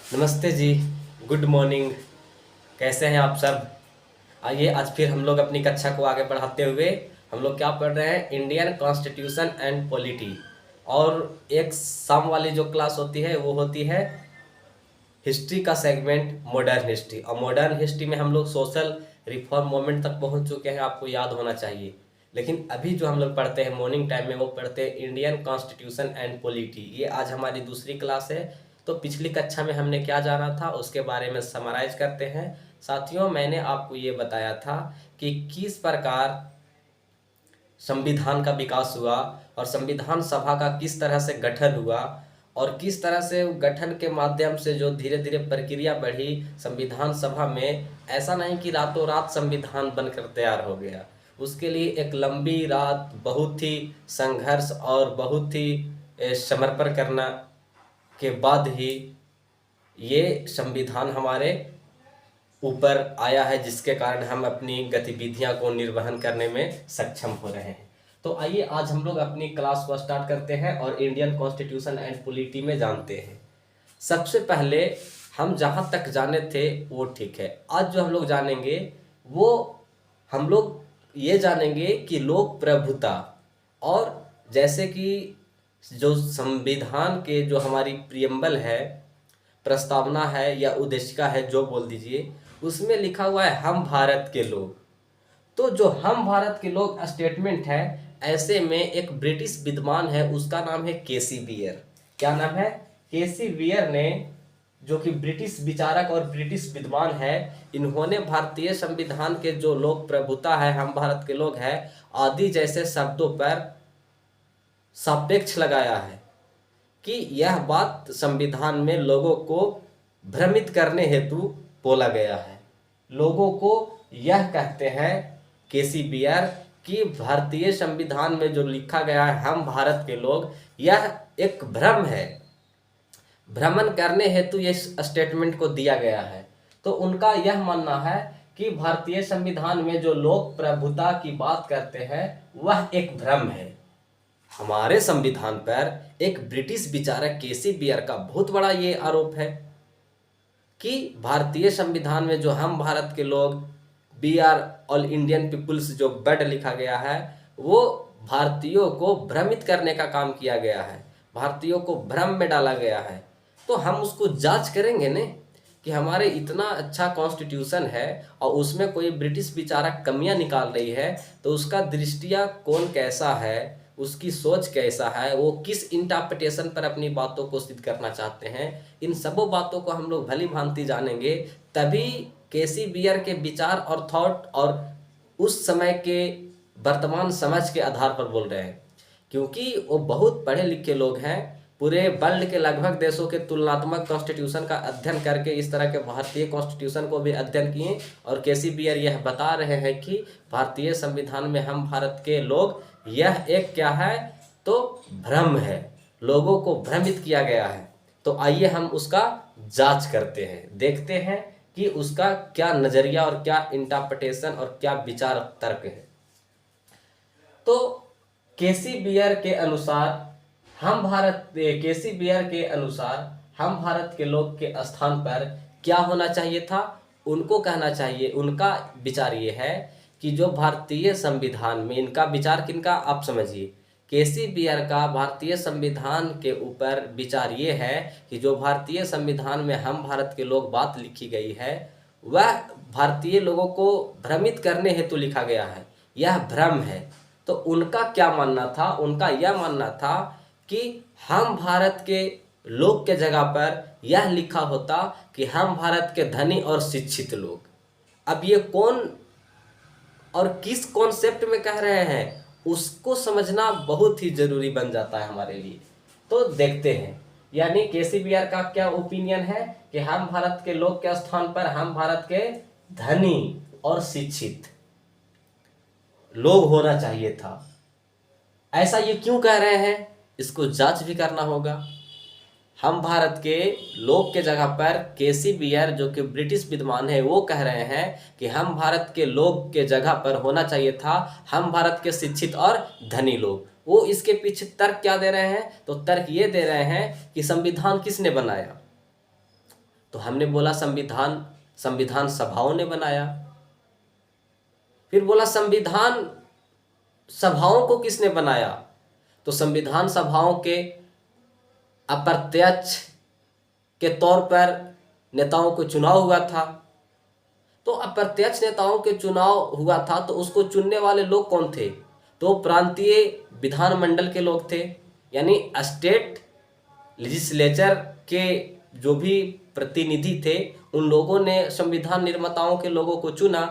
नमस्ते जी। Good morning. कैसे हैं आप सब? आइए आज फिर हम लोग अपनी कक्षा को आगे बढ़ाते हुए हम लोग क्या पढ़ रहे हैं, इंडियन कॉन्स्टिट्यूशन एंड पॉलिटी। और एक शाम वाली जो क्लास होती है वो होती है हिस्ट्री का सेगमेंट मॉडर्न हिस्ट्री। और मॉडर्न हिस्ट्री में हम लोग सोशल रिफॉर्म मूवमेंट तक पहुंच चुके हैं, आपको याद होना चाहिए। लेकिन अभी जो हम लोग पढ़ते हैं मॉर्निंग टाइम में वो पढ़ते हैं इंडियन कॉन्स्टिट्यूशन एंड पॉलिटी। ये आज हमारी दूसरी क्लास है। तो पिछली कक्षा में हमने क्या जाना था उसके बारे में समराइज करते हैं। साथियों, मैंने आपको ये बताया था कि किस प्रकार संविधान का विकास हुआ और संविधान सभा का किस तरह से गठन हुआ और किस तरह से गठन के माध्यम से जो धीरे धीरे प्रक्रिया बढ़ी संविधान सभा में। ऐसा नहीं कि रातों रात संविधान बनकर तैयार हो गया, उसके लिए एक लंबी रात, बहुत ही संघर्ष और बहुत ही समर्पण करना के बाद ही ये संविधान हमारे ऊपर आया है, जिसके कारण हम अपनी गतिविधियां को निर्वहन करने में सक्षम हो रहे हैं। तो आइए आज हम लोग अपनी क्लास को स्टार्ट करते हैं और इंडियन कॉन्स्टिट्यूशन एंड पॉलिटी में जानते हैं। सबसे पहले हम जहां तक जाने थे वो ठीक है। आज जो हम लोग जानेंगे वो हम लोग ये जानेंगे कि लोक प्रभुता और जैसे कि जो संविधान के जो हमारी प्रियम्बल है, प्रस्तावना है या उद्देशिका है जो बोल दीजिए, उसमें लिखा हुआ है हम भारत के लोग। तो जो हम भारत के लोग स्टेटमेंट है, ऐसे में एक ब्रिटिश विद्वान है, उसका नाम है केसी बियर। क्या नाम है? केसी बियर ने, जो कि ब्रिटिश विचारक और ब्रिटिश विद्वान है, इन्होंने भारतीय संविधान के जो लोक प्रभुता है, हम भारत के लोग हैं आदि जैसे शब्दों पर सापेक्ष लगाया है कि यह बात संविधान में लोगों को भ्रमित करने हेतु बोला गया है। लोगों को यह कहते हैं केसी बियर कि भारतीय संविधान में जो लिखा गया है हम भारत के लोग, यह एक भ्रम है। भ्रमण करने हेतु ये स्टेटमेंट को दिया गया है। तो उनका यह मानना है कि भारतीय संविधान में जो लोक प्रभुता की बात करते हैं वह एक भ्रम है। हमारे संविधान पर एक ब्रिटिश विचारक केसी बियर का बहुत बड़ा ये आरोप है कि भारतीय संविधान में जो हम भारत के लोग, we are all Indian peoples जो वर्ड लिखा गया है, वो भारतीयों को भ्रमित करने का काम किया गया है, भारतीयों को भ्रम में डाला गया है। तो हम उसको जांच करेंगे ने कि हमारे इतना अच्छा कॉन्स्टिट्यूशन है और उसमें कोई ब्रिटिश विचारक कमियां निकाल रही है, तो उसका दृष्टिया कौन कैसा है, उसकी सोच कैसा है, वो किस इंटरप्रिटेशन पर अपनी बातों को सिद्ध करना चाहते हैं। इन सबों बातों को हम लोग भली भांति जानेंगे, तभी केसी बियर के विचार और थॉट और उस समय के वर्तमान समझ के आधार पर बोल रहे हैं, क्योंकि वो बहुत पढ़े लिखे लोग हैं। पूरे वर्ल्ड के लगभग देशों के तुलनात्मक कॉन्स्टिट्यूशन का अध्ययन करके इस तरह के भारतीय कॉन्स्टिट्यूशन को भी अध्ययन किए। और केसी बियर यह बता रहे हैं कि भारतीय संविधान में हम भारत के लोग, यह एक क्या है, तो भ्रम है, लोगों को भ्रमित किया गया है। तो आइए हम उसका जांच करते हैं, देखते हैं कि उसका क्या नजरिया और क्या इंटरप्रिटेशन और क्या विचार तर्क है। तो केसी बियर के अनुसार केसी बियर के अनुसार हम भारत के लोग के स्थान पर क्या होना चाहिए था, उनको कहना चाहिए, उनका विचार ये है कि जो भारतीय संविधान में, इनका विचार किनका आप समझिए, केसी बियर का भारतीय संविधान के ऊपर विचार ये है कि जो भारतीय संविधान में हम भारत के लोग बात लिखी गई है वह भारतीय लोगों को भ्रमित करने हेतु लिखा गया है, यह भ्रम है। तो उनका क्या मानना था? उनका यह मानना था कि हम भारत के लोग के जगह पर यह लिखा होता कि हम भारत के धनी और शिक्षित लोग। अब ये कौन और किस कॉन्सेप्ट में कह रहे हैं उसको समझना बहुत ही जरूरी बन जाता है हमारे लिए। तो देखते हैं, यानी केसी बियर का क्या ओपिनियन है कि हम भारत के लोग के स्थान पर हम भारत के धनी और शिक्षित लोग होना चाहिए था। ऐसा ये क्यों कह रहे हैं, इसको जांच भी करना होगा। हम भारत के लोग के जगह पर केसी बियर, जो कि ब्रिटिश विद्वान है, वो कह रहे हैं कि हम भारत के लोग के जगह पर होना चाहिए था हम भारत के शिक्षित और धनी लोग। वो इसके पीछे तर्क क्या दे रहे हैं? तो तर्क ये दे रहे हैं कि संविधान किसने बनाया? तो हमने बोला संविधान संविधान सभाओं ने बनाया। फिर बोला संविधान सभाओं को किसने बनाया? तो संविधान सभाओं के अप्रत्यक्ष के तौर पर नेताओं को चुनाव हुआ था। तो अप्रत्यक्ष नेताओं के चुनाव हुआ था तो उसको चुनने वाले लोग कौन थे? तो प्रांतीय विधानमंडल के लोग थे, यानी स्टेट लेजिस्लेचर के जो भी प्रतिनिधि थे उन लोगों ने संविधान निर्माताओं के लोगों को चुना।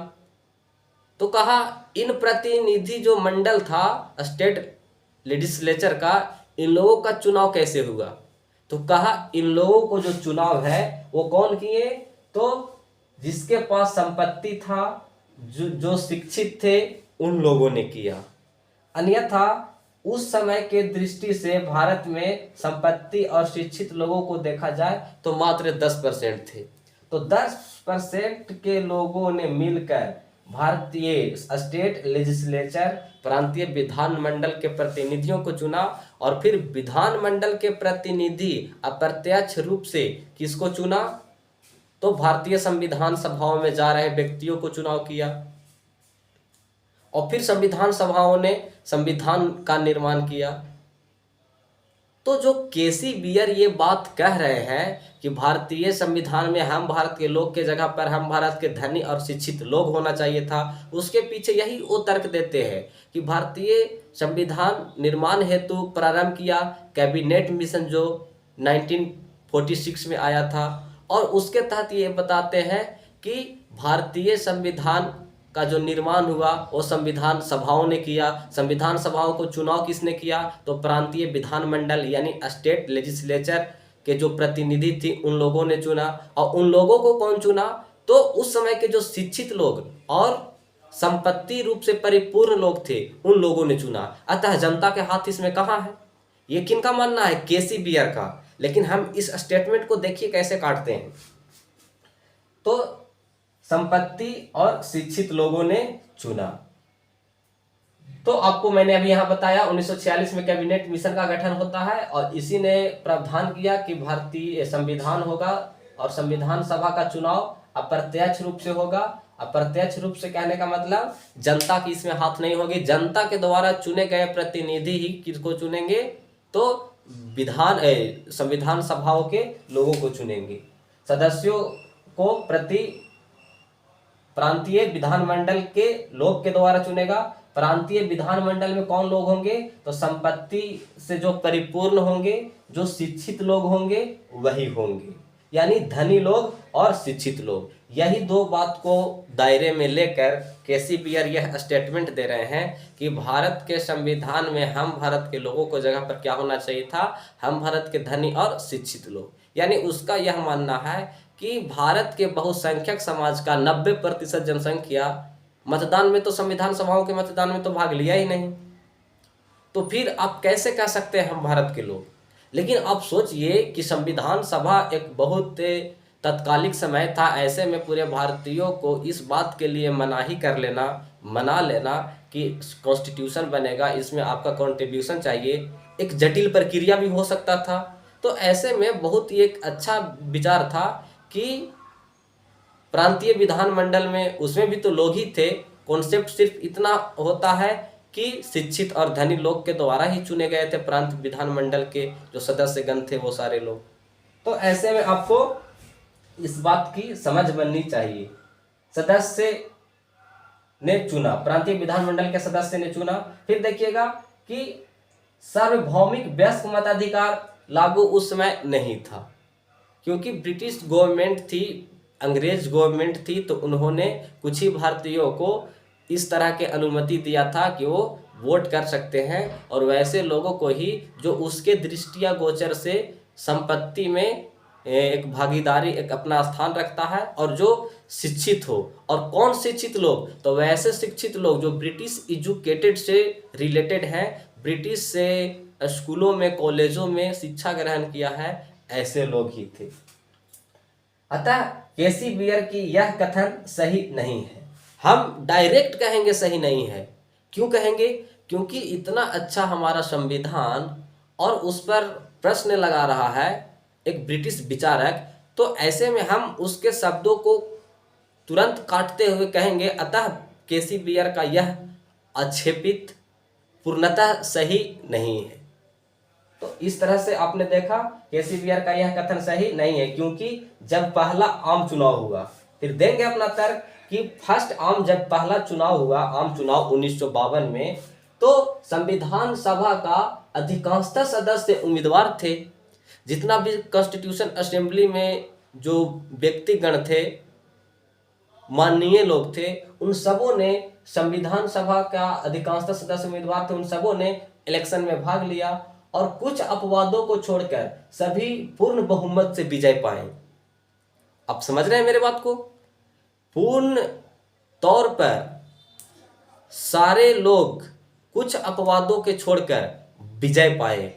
तो कहा इन प्रतिनिधि जो मंडल था स्टेट लेजिस्लेचर का, इन लोगों का चुनाव कैसे हुआ? तो कहा इन लोगों को जो चुनाव है वो कौन किए? तो जिसके पास संपत्ति था, जो शिक्षित थे, उन लोगों ने किया। अन्यथा उस समय के दृष्टि से भारत में संपत्ति और शिक्षित लोगों को देखा जाए तो मात्र 10% थे। तो 10% के लोगों ने मिलकर भारतीय स्टेट लेजिस्लेचर प्रांतीय विधानमंडल के प्रतिनिधियों को चुना और फिर विधानमंडल के प्रतिनिधि अप्रत्यक्ष रूप से किसको चुना? तो भारतीय संविधान सभाओं में जा रहे व्यक्तियों को चुनाव किया और फिर संविधान सभाओं ने संविधान का निर्माण किया। तो जो केसी बियर ये बात कह रहे हैं कि भारतीय संविधान में हम भारत के लोग के जगह पर हम भारत के धनी और शिक्षित लोग होना चाहिए था, उसके पीछे यही वो तर्क देते हैं कि भारतीय संविधान निर्माण हेतु प्रारंभ किया कैबिनेट मिशन जो 1946 में आया था, और उसके तहत ये बताते हैं कि भारतीय संविधान का जो निर्माण हुआ वो संविधान सभाओं ने किया। संविधान सभाओं को चुनाव किसने किया? तो प्रांतीय विधानमंडल यानी स्टेट लेजिस्लेचर के जो प्रतिनिधि थी उन लोगों ने चुना। और उन लोगों को कौन चुना? तो उस समय के जो शिक्षित लोग और संपत्ति रूप से परिपूर्ण लोग थे उन लोगों ने चुना। अतः जनता के हाथ इसमें कहाँ है? ये किनका मानना है? केसी बियर का। लेकिन हम इस स्टेटमेंट को देखिए कैसे काटते हैं। तो संपत्ति और शिक्षित लोगों ने चुना। तो आपको मैंने अभी यहां बताया 1946 में कैबिनेट मिशन का गठन होता है और इसी ने प्रावधान किया कि भारतीय संविधान होगा और संविधान सभा का चुनाव अप्रत्यक्ष रूप से होगा। अप्रत्यक्ष रूप से कहने का मतलब जनता की इसमें हाथ नहीं होगी, जनता के द्वारा चुने गए प्रतिनिधि ही किसको चुनेंगे? तो संविधान सभाओं के लोगों को चुनेंगे। सदस्यों को प्रांतीय विधानमंडल के लोग के द्वारा चुनेगा। प्रांतीय विधानमंडल में कौन लोग होंगे? तो संपत्ति से जो परिपूर्ण होंगे, जो शिक्षित लोग होंगे वही होंगे, यानी धनी लोग और शिक्षित लोग। यही दो बात को दायरे में लेकर केसी बियर यह स्टेटमेंट दे रहे हैं कि भारत के संविधान में हम भारत के लोगों को जगह पर क्या होना चाहिए था? हम भारत के धनी और शिक्षित लोग। यानी उसका यह मानना है कि भारत के बहुसंख्यक समाज का 90% जनसंख्या मतदान में, तो संविधान सभाओं के मतदान में तो भाग लिया ही नहीं। तो फिर आप कैसे कह सकते हैं हम भारत के लोग? लेकिन आप सोचिए कि संविधान सभा एक बहुत तत्कालिक समय था, ऐसे में पूरे भारतीयों को इस बात के लिए मना लेना कि कॉन्स्टिट्यूशन बनेगा, इसमें आपका कंट्रीब्यूशन चाहिए, एक जटिल प्रक्रिया भी हो सकता था। तो ऐसे में बहुत ही एक अच्छा विचार था कि प्रांतीय विधानमंडल में उसमें भी तो लोग ही थे। कॉन्सेप्ट सिर्फ इतना होता है कि शिक्षित और धनी लोग के द्वारा ही चुने गए थे प्रांत विधानमंडल के जो सदस्यगण थे वो सारे लोग। तो ऐसे में आपको इस बात की समझ बननी चाहिए। सदस्य ने चुना, प्रांतीय विधानमंडल के सदस्य ने चुना। फिर देखिएगा कि सार्वभौमिक वयस्क मताधिकार लागू उस समय नहीं था, क्योंकि ब्रिटिश गवर्नमेंट थी, अंग्रेज गवर्नमेंट थी, तो उन्होंने कुछ ही भारतीयों को इस तरह के अनुमति दिया था कि वो वोट कर सकते हैं, और वैसे लोगों को ही जो उसके दृष्टिया गोचर से संपत्ति में एक भागीदारी, एक अपना स्थान रखता है, और जो शिक्षित हो। और कौन शिक्षित लोग? तो वैसे शिक्षित लोग जो ब्रिटिश एजुकेटेड से रिलेटेड हैं, ब्रिटिश से स्कूलों में कॉलेजों में शिक्षा ग्रहण किया है, ऐसे लोग ही थे। अतः केसी बियर की यह कथन सही नहीं है। हम डायरेक्ट कहेंगे सही नहीं है। क्यों कहेंगे? क्योंकि इतना अच्छा हमारा संविधान और उस पर प्रश्न लगा रहा है एक ब्रिटिश विचारक, तो ऐसे में हम उसके शब्दों को तुरंत काटते हुए कहेंगे अतः केसी बियर का यह आक्षेपित पूर्णतः सही नहीं है। तो इस तरह से आपने देखा केसी बियर का यह कथन सही नहीं है, क्योंकि जब पहला आम चुनाव हुआ, फिर देंगे अपना तर्क कि फर्स्ट आम जब पहला चुनाव हुआ, आम चुनाव 1952 में, तो संविधान सभा का अधिकांशतः सदस्य उम्मीदवार थे। जितना भी कॉन्स्टिट्यूशन असेंबली में जो व्यक्तिगण थे, माननीय लोग थे, उन सबों ने, संविधान सभा का अधिकांशतः सदस्य उम्मीदवार थे, उन सबों ने इलेक्शन में भाग लिया और कुछ अपवादों को छोड़कर सभी पूर्ण बहुमत से विजय पाए। आप समझ रहे हैं मेरे बात को? पूर्ण तौर पर सारे लोग कुछ अपवादों के छोड़कर विजय पाए।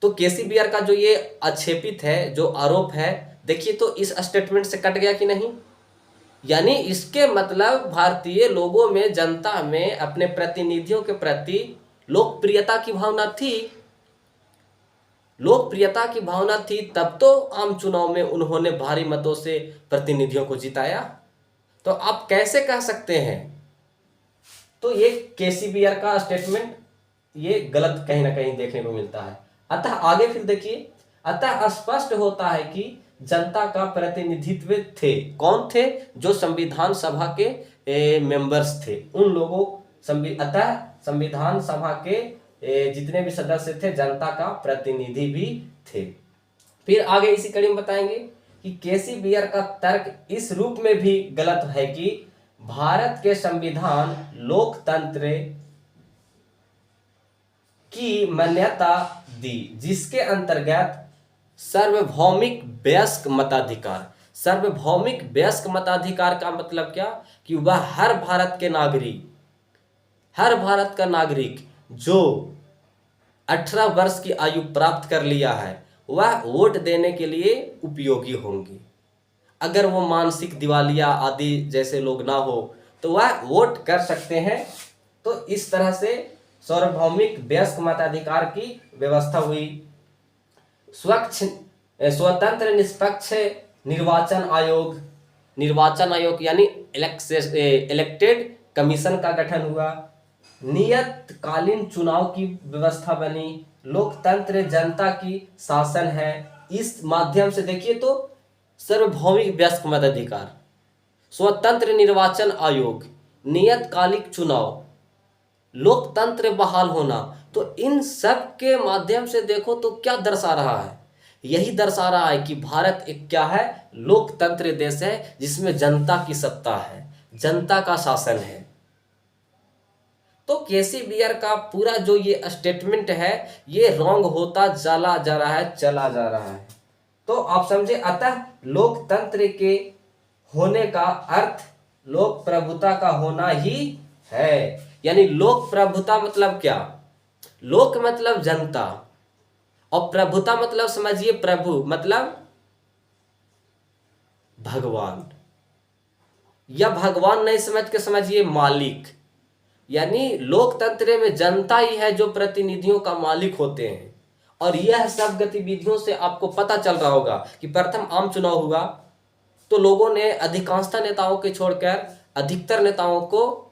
तो केसी बियर का जो ये आक्षेपित है, जो आरोप है, देखिए तो इस स्टेटमेंट से कट गया कि नहीं? यानी इसके मतलब भारतीय लोगों में, जनता में अपने प्रतिनिधियों के प्रति लोकप्रियता की भावना थी। लोकप्रियता की भावना थी तब तो आम चुनाव में उन्होंने भारी मतों से प्रतिनिधियों को जिताया। तो आप कैसे कह सकते हैं? तो ये केसी बियर का स्टेटमेंट ये गलत कहीं ना कहीं देखने को मिलता है। अतः आगे फिर देखिए, अतः स्पष्ट होता है कि जनता का प्रतिनिधित्व थे। कौन थे? जो संविधान सभा के मेंबर्स थे, उन लोगों अतः संविधान सभा के जितने भी सदस्य थे, जनता का प्रतिनिधि भी थे। फिर आगे इसी कड़ी में बताएंगे कि केसी बियर का तर्क इस रूप में भी गलत है कि भारत के संविधान लोकतंत्र की मान्यता दी, जिसके अंतर्गत सार्वभौमिक वयस्क मताधिकार। सार्वभौमिक वयस्क मताधिकार का मतलब क्या? कि वह हर भारत का नागरिक जो 18 वर्ष की आयु प्राप्त कर लिया है, वह वोट देने के लिए उपयोगी होंगे। अगर वो मानसिक दिवालिया आदि जैसे लोग ना हो तो वह वोट कर सकते हैं। तो इस तरह से सार्वभौमिक वयस्क मताधिकार की व्यवस्था हुई। स्वतंत्र निष्पक्ष निर्वाचन आयोग यानी इलेक्टेड कमीशन का गठन हुआ। नियतकालीन चुनाव की व्यवस्था बनी। लोकतंत्र जनता की शासन है। इस माध्यम से देखिए तो सार्वभौमिक वयस्क मताधिकार, स्वतंत्र निर्वाचन आयोग, नियतकालिक चुनाव, लोकतंत्र बहाल होना, तो इन सब के माध्यम से देखो तो क्या दर्शा रहा है? यही दर्शा रहा है कि भारत एक क्या है? लोकतंत्र देश है, जिसमें जनता की सत्ता है, जनता का शासन है। तो केसी बियर का पूरा जो ये स्टेटमेंट है, ये रॉन्ग होता चला जा रहा है। तो आप समझे, अतः लोकतंत्र के होने का अर्थ लोक प्रभुता का होना ही है। यानी लोक प्रभुता मतलब क्या? लोक मतलब जनता, और प्रभुता मतलब समझिए, प्रभु मतलब भगवान, या भगवान नहीं समझ के समझिए मालिक। यानी लोकतंत्र में जनता ही है जो प्रतिनिधियों का मालिक होते हैं। और यह सब गतिविधियों से आपको पता चल रहा होगा कि प्रथम आम चुनाव हुआ तो लोगों ने अधिकांशतः नेताओं के छोड़कर अधिकतर नेताओं को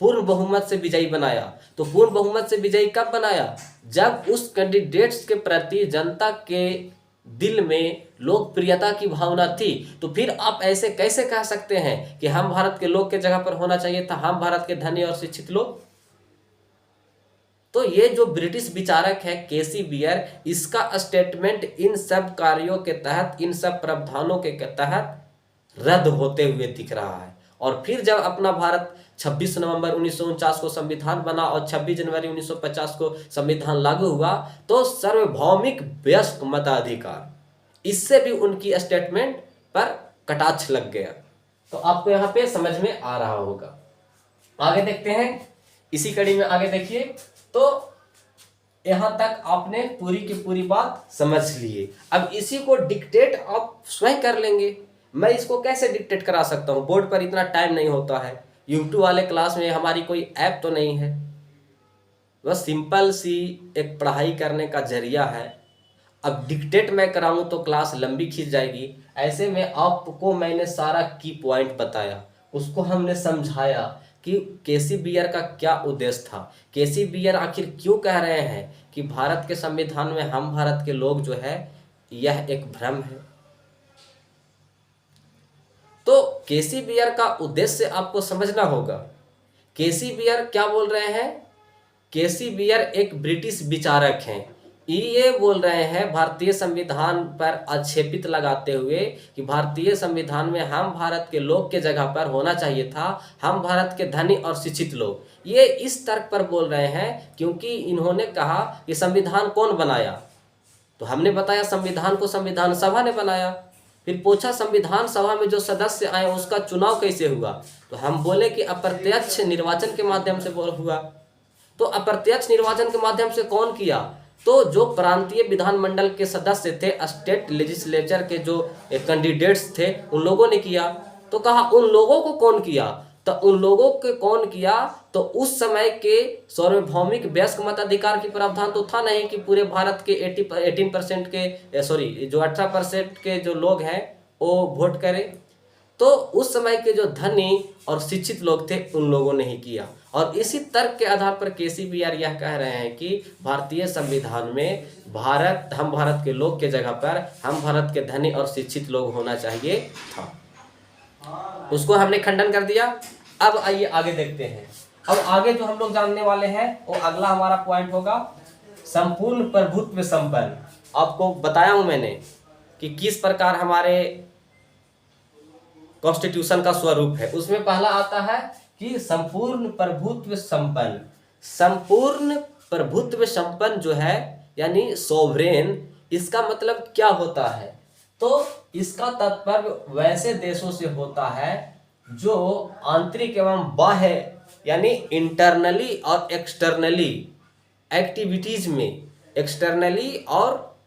पूर्ण बहुमत से विजयी बनाया। तो पूर्ण बहुमत से विजयी कब बनाया? जब उस कैंडिडेट्स के प्रति जनता के दिल में लोकप्रियता की भावना थी। तो फिर आप ऐसे कैसे कह सकते हैं कि हम भारत के लोग के जगह पर होना चाहिए था, हम भारत के धनी और शिक्षित लोग? तो ये जो ब्रिटिश विचारक है केसी बियर, इसका स्टेटमेंट इन सब कार्यों के तहत, इन सब प्रावधानों के तहत रद्द होते हुए दिख रहा है। और फिर जब अपना भारत 26 नवंबर 1949 को संविधान बना और 26 जनवरी 1950 को संविधान लागू हुआ, तो सार्वभौमिक वयस्क मताधिकार, इससे भी उनकी स्टेटमेंट पर कटाक्ष लग गया। तो आपको यहाँ पे समझ में आ रहा होगा। आगे देखते हैं, इसी कड़ी में आगे देखिए। तो यहां तक आपने पूरी की पूरी बात समझ लिए। अब इसी को डिक्टेट आप स्वयं कर लेंगे। मैं इसको कैसे डिक्टेट करा सकता हूं? बोर्ड पर इतना टाइम नहीं होता है, यूट्यूब वाले क्लास में हमारी कोई ऐप तो नहीं है, बस सिंपल सी एक पढ़ाई करने का जरिया है। अब डिक्टेट मैं कराऊं तो क्लास लंबी खींच जाएगी। ऐसे में आपको मैंने सारा की पॉइंट बताया, उसको हमने समझाया कि केसी बियर का क्या उद्देश्य था। केसी बियर आखिर क्यों कह रहे हैं कि भारत के संविधान में हम भारत के लोग जो है यह एक भ्रम है। तो केसी बियर का उद्देश्य आपको समझना होगा। केसी बियर क्या बोल रहे हैं? केसी बियर एक ब्रिटिश विचारक हैं। ये बोल रहे हैं भारतीय संविधान पर आक्षेपित लगाते हुए कि भारतीय संविधान में हम भारत के लोग के जगह पर होना चाहिए था हम भारत के धनी और शिक्षित लोग। ये इस तर्क पर बोल रहे हैं क्योंकि इन्होंने कहा कि संविधान कौन बनाया, तो हमने बताया संविधान को संविधान सभा ने बनाया। फिर पूछा संविधान सभा में जो सदस्य आए उसका चुनाव कैसे हुआ, तो हम बोले कि अप्रत्यक्ष निर्वाचन के माध्यम से हुआ। तो अप्रत्यक्ष निर्वाचन के माध्यम से कौन किया? तो जो प्रांतीय विधानमंडल के सदस्य थे, स्टेट लेजिस्लेचर के जो कैंडिडेट्स थे, उन लोगों ने किया। तो कहा उन लोगों को कौन किया? तो उन लोगों के कौन किया? तो उस समय के सार्वभौमिक वयस्क मताधिकार की प्रावधान तो था नहीं कि पूरे भारत के 18% के जो 18% के जो लोग हैं वो वोट करें। तो उस समय के जो धनी और शिक्षित लोग थे उन लोगों ने ही किया। और इसी तर्क के आधार पर केसी बियर यह कह रहे हैं कि भारतीय संविधान में हम भारत के लोग के जगह पर हम भारत के धनी और शिक्षित लोग होना चाहिए था। उसको हमने खंडन कर दिया। अब आइए आगे देखते हैं। अब आगे जो हम लोग जानने वाले हैं वो अगला हमारा पॉइंट होगा संपूर्ण प्रभुत्व संपन्न। आपको बताया हूं मैंने कि किस प्रकार हमारे कॉन्स्टिट्यूशन का स्वरूप है। उसमें पहला आता है कि संपूर्ण प्रभुत्व संपन्न। संपूर्ण प्रभुत्व संपन्न जो है यानी सोवरेन, इसका मतलब क्या होता है? तो इसका तात्पर्य वैसे देशों से होता है जो आंतरिक एवं बाह्य यानी इंटरनली और एक्सटर्नली एक्टिविटीज में, एक्सटर्नली और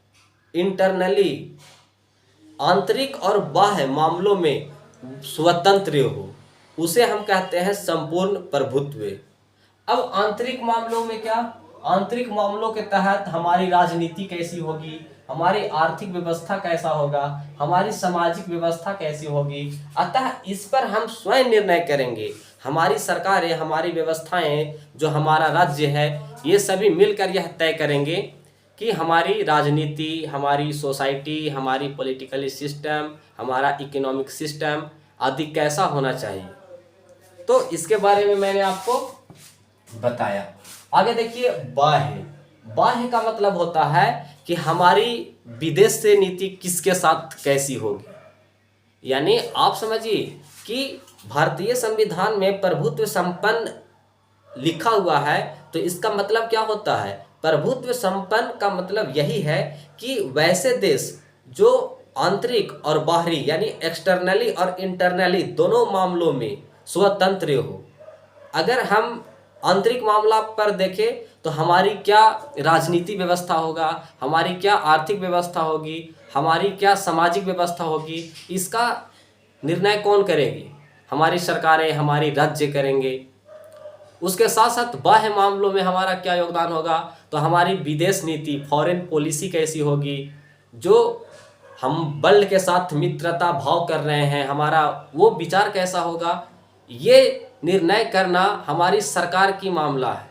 इंटरनली आंतरिक और बाह्य मामलों में स्वतंत्र हो, उसे हम कहते हैं संपूर्ण प्रभुत्व। अब आंतरिक मामलों में क्या? आंतरिक मामलों के तहत हमारी राजनीति कैसी होगी, हमारी आर्थिक व्यवस्था कैसा होगा, हमारी सामाजिक व्यवस्था कैसी होगी, अतः इस पर हम स्वयं निर्णय करेंगे। हमारी सरकारें, हमारी व्यवस्थाएं, जो हमारा राज्य है, ये सभी मिलकर यह तय करेंगे कि हमारी राजनीति, हमारी सोसाइटी, हमारी पॉलिटिकल सिस्टम, हमारा इकोनॉमिक सिस्टम आदि कैसा होना चाहिए। तो इसके बारे में मैंने आपको बताया। आगे देखिए बाह्य। बाह्य का मतलब होता है कि हमारी विदेश से नीति किसके साथ कैसी होगी। यानी आप समझिए कि भारतीय संविधान में प्रभुत्व संपन्न लिखा हुआ है, तो इसका मतलब क्या होता है? प्रभुत्व संपन्न का मतलब यही है कि वैसे देश जो आंतरिक और बाहरी यानी एक्सटर्नली और इंटरनली दोनों मामलों में स्वतंत्र हो। अगर हम आंतरिक मामला पर देखें तो हमारी क्या राजनीति व्यवस्था होगा, हमारी क्या आर्थिक व्यवस्था होगी, हमारी क्या सामाजिक व्यवस्था होगी, इसका निर्णय कौन करेगी? हमारी सरकारें, हमारी राज्य करेंगे। उसके साथ साथ बाह्य मामलों में हमारा क्या योगदान होगा? तो हमारी विदेश नीति, फॉरेन पॉलिसी कैसी होगी, जो हम बल के साथ मित्रता भाव कर रहे हैं, हमारा वो विचार कैसा होगा, ये निर्णय करना हमारी सरकार की मामला है।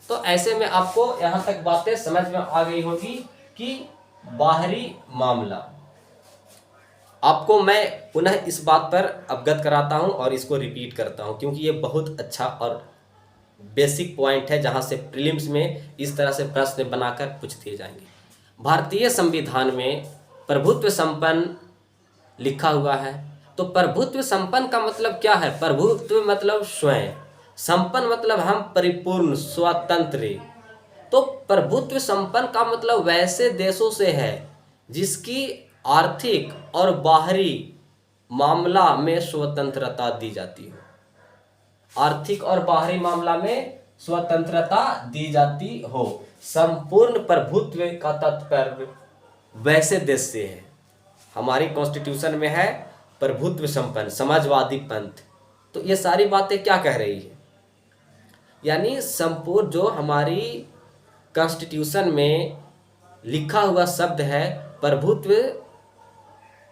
तो ऐसे में आपको यहाँ तक बातें समझ में आ गई होगी कि बाहरी मामला। आपको मैं पुनः इस बात पर अवगत कराता हूँ और इसको रिपीट करता हूँ क्योंकि ये बहुत अच्छा और बेसिक पॉइंट है जहाँ से प्रीलिम्स में इस तरह से प्रश्न बनाकर पूछ दिए जाएंगे। भारतीय संविधान में प्रभुत्व संपन्न लिखा हुआ है। तो प्रभुत्व संपन्न का मतलब क्या है? प्रभुत्व मतलब स्वयं, संपन्न मतलब हम परिपूर्ण स्वतंत्र। तो प्रभुत्व संपन्न का मतलब वैसे देशों से है जिसकी आर्थिक और बाहरी मामला में स्वतंत्रता दी जाती हो। आर्थिक और बाहरी मामला में स्वतंत्रता दी जाती हो। संपूर्ण प्रभुत्व का तात्पर्य वैसे देश से है। हमारी कॉन्स्टिट्यूशन में है प्रभुत्व संपन्न समाजवादी पंथ। तो ये सारी बातें क्या कह रही है? यानी संपूर्ण जो हमारी कॉन्स्टिट्यूशन में लिखा हुआ शब्द है प्रभुत्व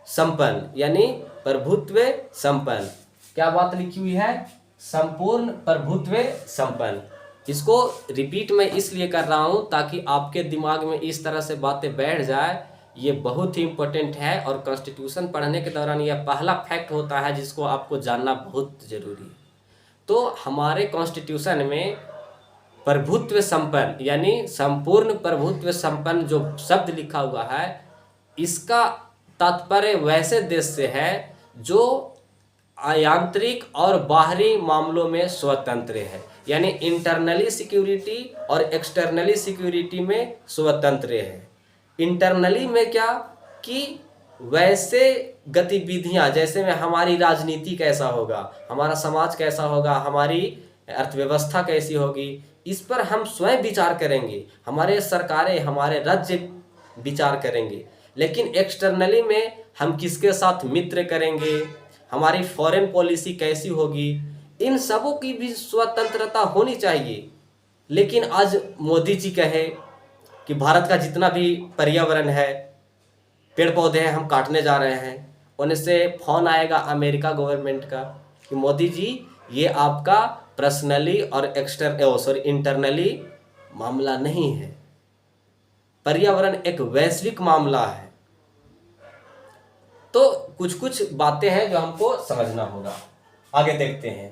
संपन्न, यानी प्रभुत्व संपन्न। क्या बात लिखी हुई है? संपूर्ण प्रभुत्व संपन्न। इसको रिपीट मैं इसलिए कर रहा हूं ताकि आपके दिमाग में इस तरह से बातें बैठ जाए। ये बहुत ही इंपॉर्टेंट है और कॉन्स्टिट्यूशन पढ़ने के दौरान यह पहला फैक्ट होता है जिसको आपको जानना बहुत जरूरी है। तो हमारे कॉन्स्टिट्यूशन में प्रभुत्व संपन्न यानी संपूर्ण प्रभुत्व संपन्न जो शब्द लिखा हुआ है, इसका तात्पर्य वैसे देश से है जो आंतरिक और बाहरी मामलों में स्वतंत्र है, यानी इंटरनली सिक्योरिटी और एक्सटर्नली सिक्योरिटी में स्वतंत्र है। इंटरनली में क्या कि वैसे गतिविधियां, जैसे में हमारी राजनीति कैसा होगा, हमारा समाज कैसा होगा, हमारी अर्थव्यवस्था कैसी होगी, इस पर हम स्वयं विचार करेंगे, हमारे सरकारें, हमारे राज्य विचार करेंगे। लेकिन एक्सटर्नली में हम किसके साथ मित्र करेंगे, हमारी फॉरेन पॉलिसी कैसी होगी, इन सबों की भी स्वतंत्रता होनी चाहिए। लेकिन आज मोदी जी कहे कि भारत का जितना भी पर्यावरण है, पेड़ पौधे हैं, हम काटने जा रहे हैं, उन्हें से फोन आएगा अमेरिका गवर्नमेंट का कि मोदी जी ये आपका पर्सनली और इंटरनली मामला नहीं है, पर्यावरण एक वैश्विक मामला है। तो कुछ कुछ बातें हैं जो हमको समझना होगा। आगे देखते हैं।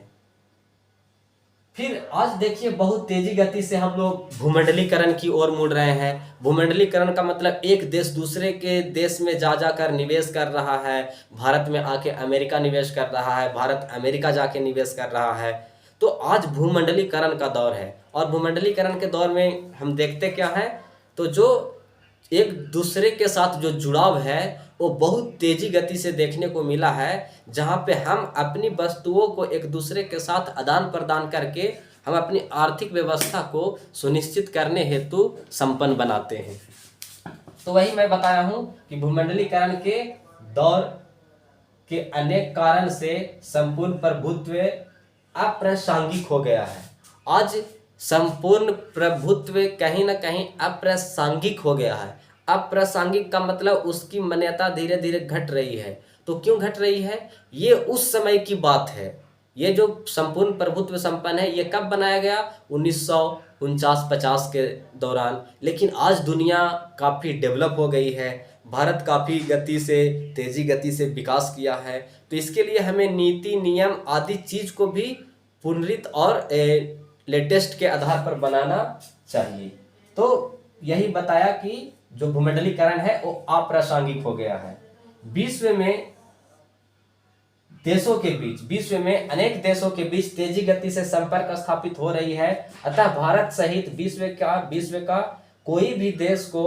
फिर आज देखिए बहुत तेजी गति से हम लोग भूमंडलीकरण की ओर मुड़ रहे हैं। भूमंडलीकरण का मतलब एक देश दूसरे के देश में जा जाकर निवेश कर रहा है। भारत में आके अमेरिका निवेश कर रहा है, भारत अमेरिका जाके निवेश कर रहा है। तो आज भूमंडलीकरण का दौर है और भूमंडलीकरण के दौर में हम देखते क्या है, तो जो एक दूसरे के साथ जो जुड़ाव है वो बहुत तेजी गति से देखने को मिला है, जहाँ पे हम अपनी वस्तुओं को एक दूसरे के साथ आदान प्रदान करके हम अपनी आर्थिक व्यवस्था को सुनिश्चित करने हेतु संपन्न बनाते हैं। तो वही मैं बताया हूँ कि भूमंडलीकरण के दौर के अनेक कारण से संपूर्ण प्रभुत्व अप्रासंगिक हो गया है। आज संपूर्ण प्रभुत्व कहीं ना कहीं अप्रासंगिक हो गया है। अप्रासंगिक का मतलब उसकी मान्यता धीरे धीरे घट रही है। तो क्यों घट रही है? ये उस समय की बात है। ये जो संपूर्ण प्रभुत्व संपन्न है ये कब बनाया गया? 1949-50 के दौरान। लेकिन आज दुनिया काफ़ी डेवलप हो गई है, भारत काफ़ी गति से तेजी गति से विकास किया है। तो इसके लिए हमें नीति नियम आदि चीज़ को भी पुनरीत और लेटेस्ट के आधार पर बनाना चाहिए। तो यही बताया कि जो भूमंडलीकरण है वो अप्रासंगिक हो गया है। विश्व में अनेक देशों के बीच तेजी गति से संपर्क स्थापित हो रही है। अतः भारत सहित विश्व का कोई भी देश को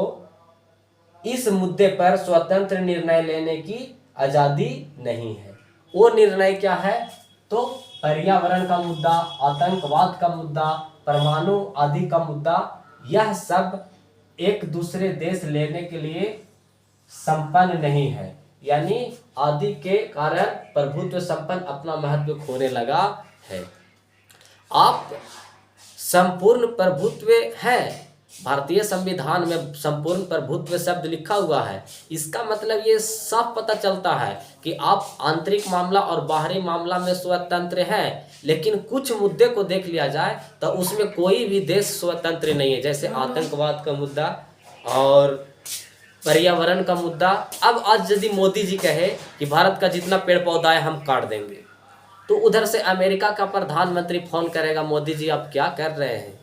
इस मुद्दे पर स्वतंत्र निर्णय लेने की आजादी नहीं है। वो निर्णय क्या है? तो पर्यावरण का मुद्दा, आतंकवाद का मुद्दा, परमाणु आदि का मुद्दा, यह सब एक दूसरे देश लेने के लिए संपन्न नहीं है। यानी आदि के कारण प्रभुत्व संपन्न अपना महत्व खोने लगा है। आप संपूर्ण प्रभुत्व है, भारतीय संविधान में संपूर्ण प्रभुत्व शब्द लिखा हुआ है। इसका मतलब ये साफ पता चलता है कि आप आंतरिक मामला और बाहरी मामला में स्वतंत्र हैं। लेकिन कुछ मुद्दे को देख लिया जाए तो उसमें कोई भी देश स्वतंत्र नहीं है, जैसे आतंकवाद का मुद्दा और पर्यावरण का मुद्दा। अब आज यदि मोदी जी कहे कि भारत का जितना पेड़ पौधा है हम काट देंगे, तो उधर से अमेरिका का प्रधानमंत्री फोन करेगा, मोदी जी आप क्या कर रहे हैं?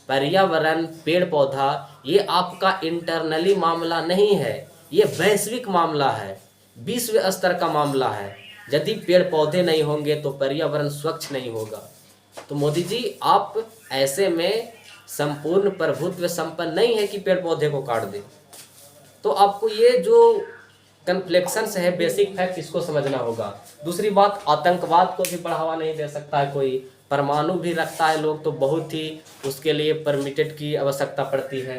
पर्यावरण, पेड़ पौधा ये आपका इंटरनली मामला नहीं है, ये वैश्विक मामला है, विश्व स्तर का मामला है। यदि पेड़ पौधे नहीं होंगे तो पर्यावरण स्वच्छ नहीं होगा। तो मोदी जी आप ऐसे में संपूर्ण प्रभुत्व संपन्न नहीं है कि पेड़ पौधे को काट दें। तो आपको ये जो कन्फ्लेक्शंस है, बेसिक फैक्ट, इसको समझना होगा। दूसरी बात, आतंकवाद को भी बढ़ावा नहीं दे सकता है कोई। परमाणु भी रखता है लोग तो बहुत ही उसके लिए परमिटेड की आवश्यकता पड़ती है।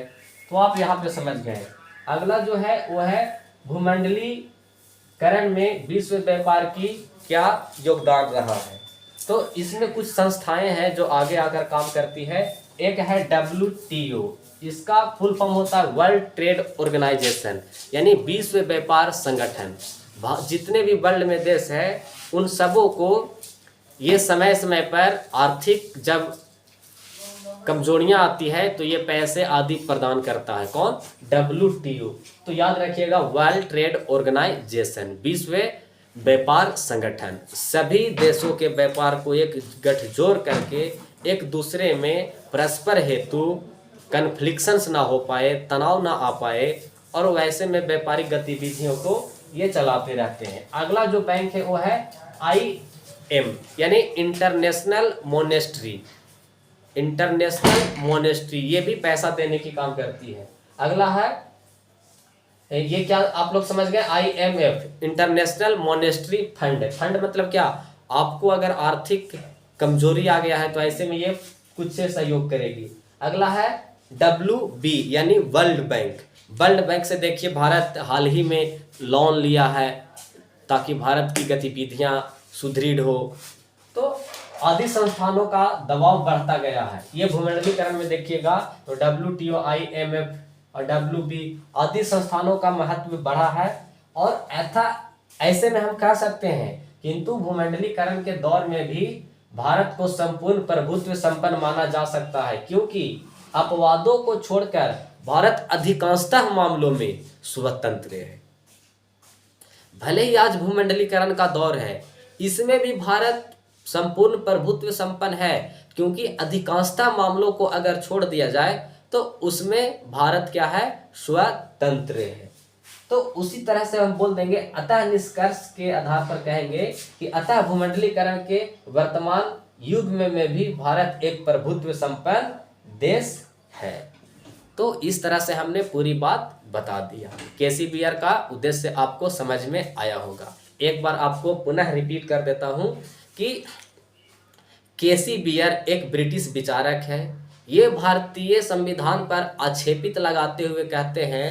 तो आप यहाँ पे समझ गए। अगला जो है वो है भूमंडलीकरण में विश्व व्यापार की क्या योगदान रहा है। तो इसमें कुछ संस्थाएं हैं जो आगे आकर काम करती है। एक है WTO, इसका फुल फॉर्म होता है वर्ल्ड ट्रेड ऑर्गेनाइजेशन, यानी विश्व व्यापार संगठन। जितने भी वर्ल्ड में देश है उन सबों को ये समय समय पर आर्थिक जब कमजोरियां आती है तो ये पैसे आदि प्रदान करता है। कौन? WTO। तो याद रखिएगा, वर्ल्ड ट्रेड ऑर्गेनाइजेशन, विश्व व्यापार संगठन, सभी देशों के व्यापार को एक गठजोड़ करके एक दूसरे में परस्पर हेतु कन्फ्लिक्शंस ना हो पाए, तनाव ना आ पाए, और वैसे में व्यापारिक गतिविधियों को ये चलाते रहते हैं। अगला जो बैंक है वो है IM, यानी इंटरनेशनल मॉनेटरी, इंटरनेशनल मॉनेटरी, ये भी पैसा देने की काम करती है। अगला है, ये क्या आप लोग समझ गए, IMF, international monetary fund. Fund मतलब क्या? आपको अगर आर्थिक कमजोरी आ गया है तो ऐसे में ये कुछ से सहयोग करेगी। अगला है WB, यानी वर्ल्ड बैंक। वर्ल्ड बैंक से देखिए भारत हाल ही में लोन लिया है ताकि भारत की गतिविधियां सुदृढ़ हो, तो आदि संस्थानों का दबाव बढ़ता गया है। ये भूमंडलीकरण में देखिएगा तो WTO, IMF और WB आदि संस्थानों का महत्व बढ़ा है। और ऐसे में हम कह सकते हैं, किंतु भूमंडलीकरण के दौर में भी भारत को संपूर्ण प्रभुत्व संपन्न माना जा सकता है, क्योंकि अपवादों को छोड़कर भारत अधिकांशतः मामलों में स्वतंत्र है। भले ही आज भूमंडलीकरण का दौर है, इसमें भी भारत संपूर्ण प्रभुत्व संपन्न है, क्योंकि अधिकांशतः मामलों को अगर छोड़ दिया जाए तो उसमें भारत क्या है? स्वतंत्र है। तो उसी तरह से हम बोल देंगे, अतः निष्कर्ष के आधार पर कहेंगे कि अतः भूमंडलीकरण के वर्तमान युग में भी भारत एक प्रभुत्व संपन्न देश है। तो इस तरह से हमने पूरी बात बता दिया। केसी बियर का उद्देश्य आपको समझ में आया होगा। एक बार आपको पुनः रिपीट कर देता हूं कि केसी बियर एक ब्रिटिश विचारक है। ये भारतीय संविधान पर आक्षेपित लगाते हुए कहते हैं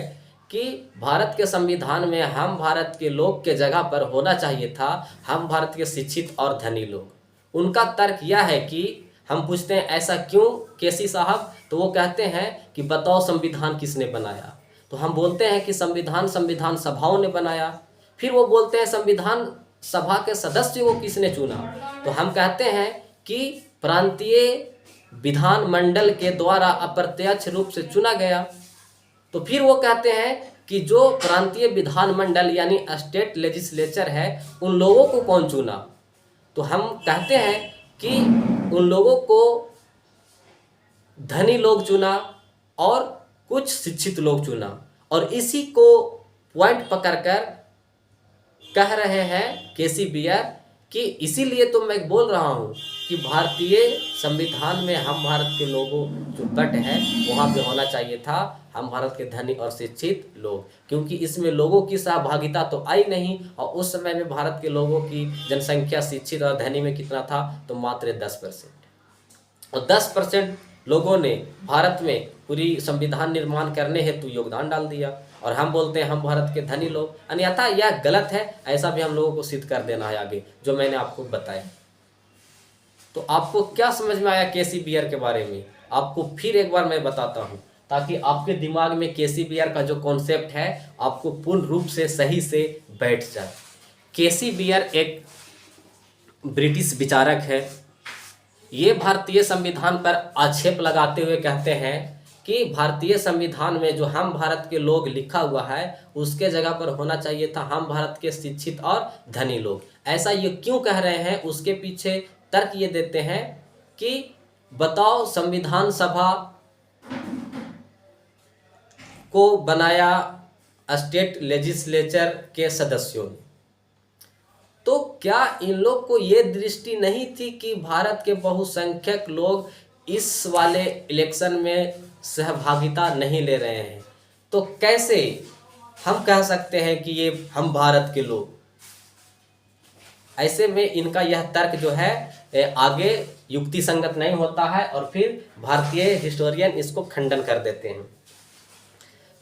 कि भारत के संविधान में हम भारत के लोग के जगह पर होना चाहिए था हम भारत के शिक्षित और धनी लोग। उनका तर्क यह है कि हम पूछते हैं ऐसा क्यों केसी साहब, तो वो कहते हैं कि बताओ संविधान किसने बनाया? तो हम बोलते हैं कि संविधान सभाओं ने बनाया। फिर वो बोलते हैं संविधान सभा के सदस्यों को किसने चुना? तो हम कहते हैं कि प्रांतीय विधानमंडल के द्वारा अप्रत्यक्ष रूप से चुना गया। तो फिर वो कहते हैं कि जो प्रांतीय विधानमंडल यानी स्टेट लेजिस्लेचर है, उन लोगों को कौन चुना? तो हम कहते हैं कि उन लोगों को धनी लोग चुना और कुछ शिक्षित लोग चुना। और इसी को पॉइंट पकड़कर कह रहे हैं केसी बियर कि इसीलिए तो मैं बोल रहा हूँ कि भारतीय संविधान में हम भारत के लोगों जो बट है वहाँ पे होना चाहिए था हम भारत के धनी और शिक्षित लोग, क्योंकि इसमें लोगों की सहभागिता तो आई नहीं। और उस समय में भारत के लोगों की जनसंख्या शिक्षित और धनी में कितना था? तो मात्र 10%। और 10% लोगों ने भारत में पूरी संविधान निर्माण करने हेतु योगदान डाल दिया। और हम बोलते हैं हम भारत के धनी लोग, अन्यथा यह गलत है। ऐसा भी हम लोगों को सिद्ध कर देना है आगे, जो मैंने आपको बताया। तो आपको क्या समझ में आया केसी बियर के बारे में? आपको फिर एक बार मैं बताता हूँ ताकि आपके दिमाग में केसी बियर का जो कॉन्सेप्ट है आपको पूर्ण रूप से सही से बैठ जाए। केसी बियर एक ब्रिटिश विचारक है। ये भारतीय संविधान पर आक्षेप लगाते हुए कहते हैं कि भारतीय संविधान में जो हम भारत के लोग लिखा हुआ है उसके जगह पर होना चाहिए था हम भारत के शिक्षित और धनी लोग। ऐसा ये क्यों कह रहे हैं? उसके पीछे तर्क ये देते हैं कि बताओ संविधान सभा को बनाया स्टेट लेजिस्लेचर के सदस्यों ने, तो क्या इन लोग को ये दृष्टि नहीं थी कि भारत के बहुसंख्यक लोग इस वाले इलेक्शन में सहभागिता नहीं ले रहे हैं? तो कैसे हम कह सकते हैं कि ये हम भारत के लोग? ऐसे में इनका यह तर्क जो है आगे युक्ति संगत नहीं होता है और फिर भारतीय हिस्टोरियन इसको खंडन कर देते हैं।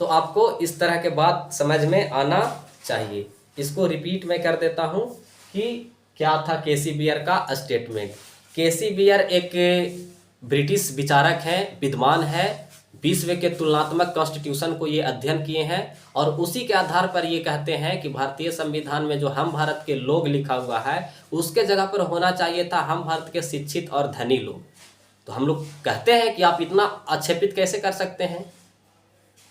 तो आपको इस तरह के बात समझ में आना चाहिए। इसको रिपीट मैं कर देता हूं कि क्या था केसी बियर का स्टेटमेंट। केसी बियर एक ब्रिटिश विचारक हैं, विद्वान है, विश्व के तुलनात्मक कॉन्स्टिट्यूशन को ये अध्ययन किए हैं और उसी के आधार पर ये कहते हैं कि भारतीय संविधान में जो हम भारत के लोग लिखा हुआ है उसके जगह पर होना चाहिए था हम भारत के शिक्षित और धनी लोग। तो हम लोग कहते हैं कि आप इतना आक्षेपित कैसे कर सकते हैं।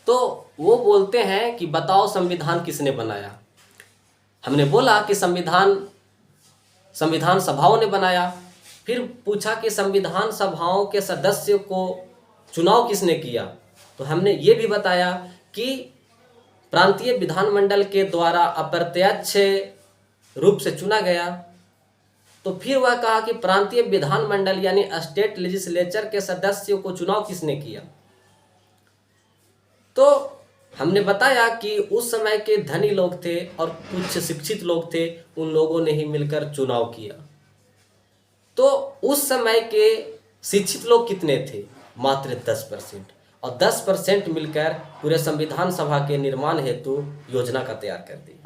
तो वो बोलते हैं कि बताओ संविधान किसने बनाया। हमने बोला कि संविधान सभाओं ने बनाया। फिर पूछा कि संविधान सभाओं के सदस्यों को चुनाव किसने किया। तो हमने ये भी बताया कि प्रांतीय विधानमंडल के द्वारा अप्रत्यक्ष रूप से चुना गया। तो फिर वह कहा कि प्रांतीय विधानमंडल यानी स्टेट लेजिस्लेचर के सदस्यों को चुनाव किसने किया। तो हमने बताया कि उस समय के धनी लोग थे और कुछ शिक्षित लोग थे, उन लोगों ने ही मिलकर चुनाव किया। तो उस समय के शिक्षित लोग कितने थे? मात्र 10%। और 10% मिलकर पूरे संविधान सभा के निर्माण हेतु योजना का तैयार कर दी।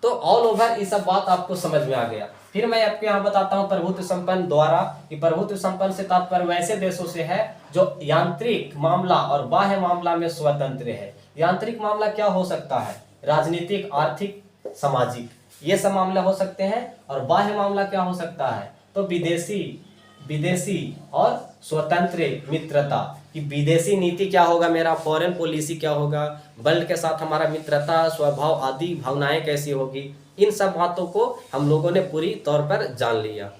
तो ऑल ओवर ये सब बात आपको समझ में आ गया। फिर मैं आपको यहाँ बताता हूँ प्रभुत्व संपन्न द्वारा कि प्रभुत्व संपन्न से तात्पर्य वैसे देशों से है जो यांत्रिक मामला और बाह्य मामला में स्वतंत्र है। यांत्रिक मामला क्या हो सकता है? राजनीतिक, आर्थिक, सामाजिक, ये सब मामला हो सकते हैं। और बाह्य मामला क्या हो सकता है? तो विदेशी और स्वतंत्र मित्रता कि विदेशी नीति क्या होगा, मेरा फॉरेन पॉलिसी क्या होगा, वर्ल्ड के साथ हमारा मित्रता स्वभाव आदि भावनाएं कैसी होगी, इन सब बातों को हम लोगों ने पूरी तौर पर जान लिया।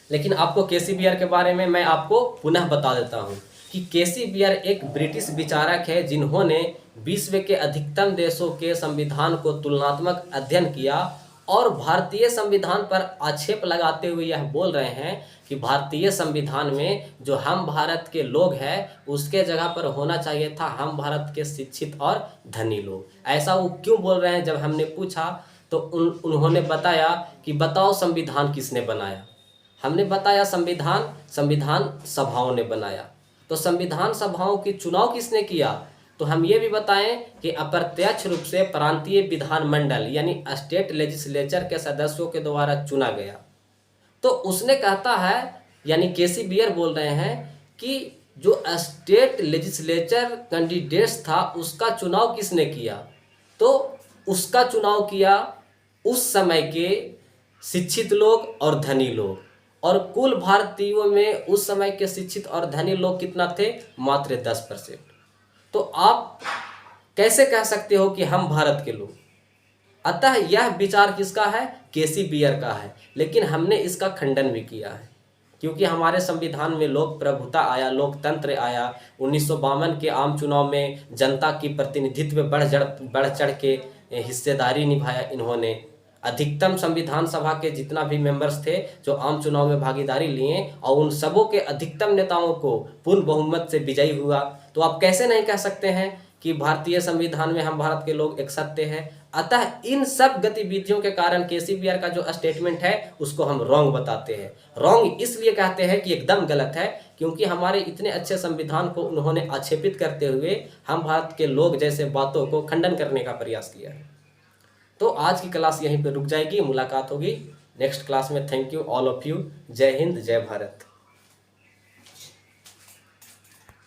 लेकिन आपको केसी बियर के बारे में मैं आपको पुनः बता देता हूँ कि केसी बियर एक ब्रिटिश विचारक है जिन्होंने विश्व के अधिकतम देशों के संविधान को तुलनात्मक अध्ययन किया और भारतीय संविधान पर आक्षेप लगाते हुए यह बोल रहे हैं कि भारतीय संविधान में जो हम भारत के लोग हैं उसके जगह पर होना चाहिए था हम भारत के शिक्षित और धनी लोग। ऐसा वो क्यों बोल रहे हैं? जब हमने पूछा तो उन्होंने बताया कि बताओ संविधान किसने बनाया। हमने बताया संविधान सभाओं ने बनाया। तो संविधान सभाओं की चुनाव किसने किया? तो हम ये भी बताएं कि अप्रत्यक्ष रूप से प्रांतीय विधानमंडल यानी स्टेट लेजिस्लेचर के सदस्यों के द्वारा चुना गया। तो उसने कहता है यानी केसी बियर बोल रहे हैं कि जो स्टेट लेजिस्लेचर कैंडिडेट्स था उसका चुनाव किसने किया? तो उसका चुनाव किया उस समय के शिक्षित लोग और धनी लोग। और कुल भारतीयों में उस समय के शिक्षित और धनी लोग कितना थे? मात्र 10%। तो आप कैसे कह सकते हो कि हम भारत के लोग? अतः यह विचार किसका है? केसी बियर का है। लेकिन हमने इसका खंडन भी किया है क्योंकि हमारे संविधान में लोक प्रभुता आया, लोकतंत्र आया। 1952 के आम चुनाव में जनता की प्रतिनिधित्व बढ़ चढ़ के हिस्सेदारी निभाया इन्होंने। अधिकतम संविधान सभा के जितना भी मेंबर्स थे जो आम चुनाव में भागीदारी लिए और उन सबों के अधिकतम नेताओं को पूर्ण बहुमत से विजयी हुआ। तो आप कैसे नहीं कह सकते हैं कि भारतीय संविधान में हम भारत के लोग एक सत्य हैं। अतः इन सब गतिविधियों के कारण केसी बियर का जो स्टेटमेंट है उसको हम रॉन्ग बताते हैं। रॉन्ग इसलिए कहते हैं कि एकदम गलत है क्योंकि हमारे इतने अच्छे संविधान को उन्होंने आक्षेपित करते हुए हम भारत के लोग जैसे बातों को खंडन करने का प्रयास किया है। तो आज की क्लास यहीं पर रुक जाएगी, मुलाकात होगी नेक्स्ट क्लास में। Thank you all of you. जय हिंद, जय भारत।